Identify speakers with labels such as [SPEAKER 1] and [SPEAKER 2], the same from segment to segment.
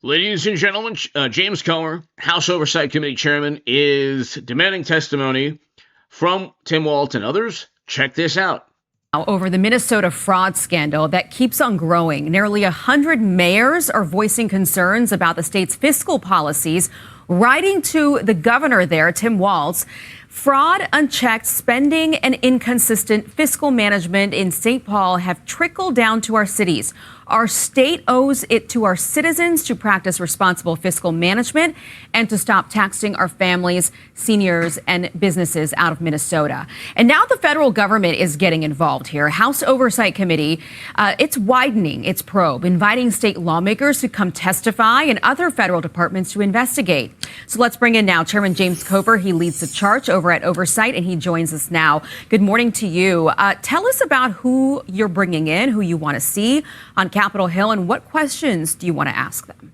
[SPEAKER 1] Ladies and gentlemen, James Comer, House Oversight Committee Chairman, is demanding testimony from Tim Walz and others. Check this out.
[SPEAKER 2] Over the Minnesota fraud scandal that keeps on growing, nearly 100 mayors are voicing concerns about the state's fiscal policies, writing to the governor there, Tim Walz. Fraud, unchecked spending, and inconsistent fiscal management in St. Paul have trickled down to our cities. Our state owes it to our citizens to practice responsible fiscal management and to stop taxing our families, seniors, and businesses out of Minnesota. And now the federal government is getting involved here. House Oversight Committee, it's widening its probe, inviting state lawmakers to come testify and other federal departments to investigate. So let's bring in now Chairman James Comer. He leads the charge over at Oversight, and he joins us now. Good morning to you. Tell us about who you're bringing in, who you want to see on Capitol Hill, and what questions do you want to ask them?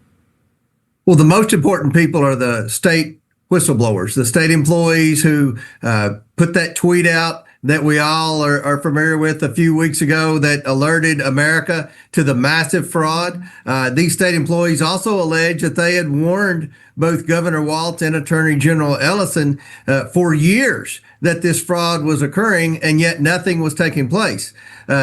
[SPEAKER 3] Well, the most important people are the state whistleblowers, the state employees who put that tweet out that we all are familiar with a few weeks ago that alerted America to the massive fraud. These state employees also allege that they had warned both Governor Walz and Attorney General Ellison for years that this fraud was occurring, and yet nothing was taking place.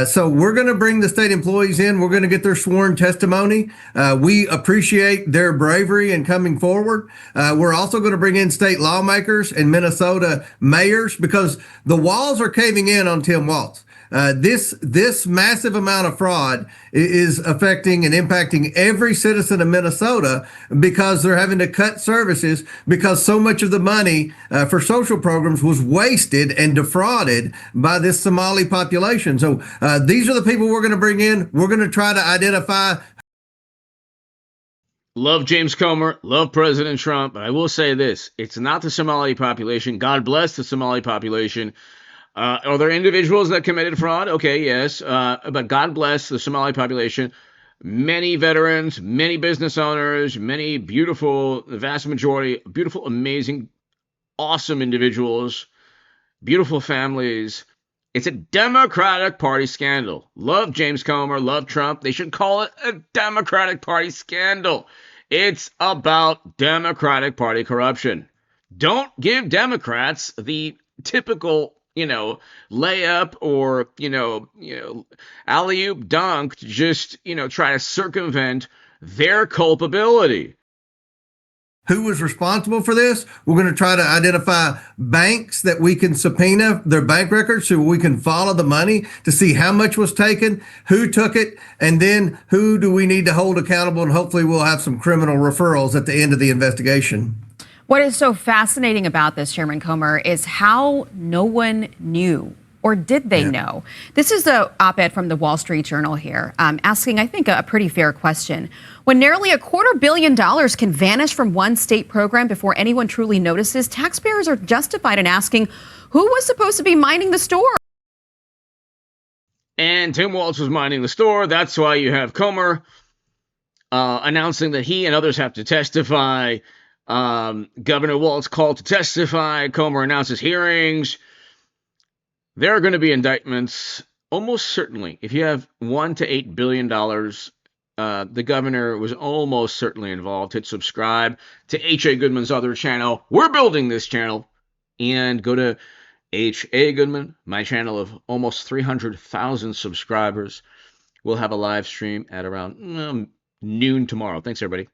[SPEAKER 3] So we're going to bring the state employees in. We're going to get their sworn testimony. We appreciate their bravery in coming forward. We're also going to bring in state lawmakers and Minnesota mayors because the walls are caving in on Tim Walz. This massive amount of fraud is affecting and impacting every citizen of Minnesota because they're having to cut services because so much of the money for social programs was wasted and defrauded by this Somali population. So these are the people we're going to bring in. We're going to try to identify.
[SPEAKER 1] Love James Comer, love President Trump, but I will say this. It's not the Somali population. God bless the Somali population. Are there individuals that committed fraud? Okay, yes. But God bless the Somali population. Many veterans, many business owners, many beautiful, the vast majority, beautiful, amazing, awesome individuals, beautiful families. It's a Democratic Party scandal. Love James Comer, love Trump. They should call it a Democratic Party scandal. It's about Democratic Party corruption. Don't give Democrats the typical layup or, alley-oop dunk to just, try to circumvent their culpability.
[SPEAKER 3] Who was responsible for this? We're going to try to identify banks that we can subpoena their bank records so we can follow the money to see how much was taken, who took it, and then who do we need to hold accountable, and hopefully we'll have some criminal referrals at the end of the investigation.
[SPEAKER 2] What is so fascinating about this, Chairman Comer, is how no one knew, or did they know? This is an op-ed from the Wall Street Journal here, asking, I think, a pretty fair question. When nearly $250 million can vanish from one state program before anyone truly notices, taxpayers are justified in asking who was supposed to be minding the store.
[SPEAKER 1] And Tim Walz was minding the store. That's why you have Comer announcing that he and others have to testify. Governor Walz called to testify. Comer announces hearings. There are going to be indictments, almost certainly. If you have $1 to $8 billion, the governor was almost certainly involved. Hit subscribe to H.A. Goodman's other channel. We're building this channel. And go to H.A. Goodman, my channel of almost 300,000 subscribers. We'll have a live stream at around noon tomorrow. Thanks, everybody.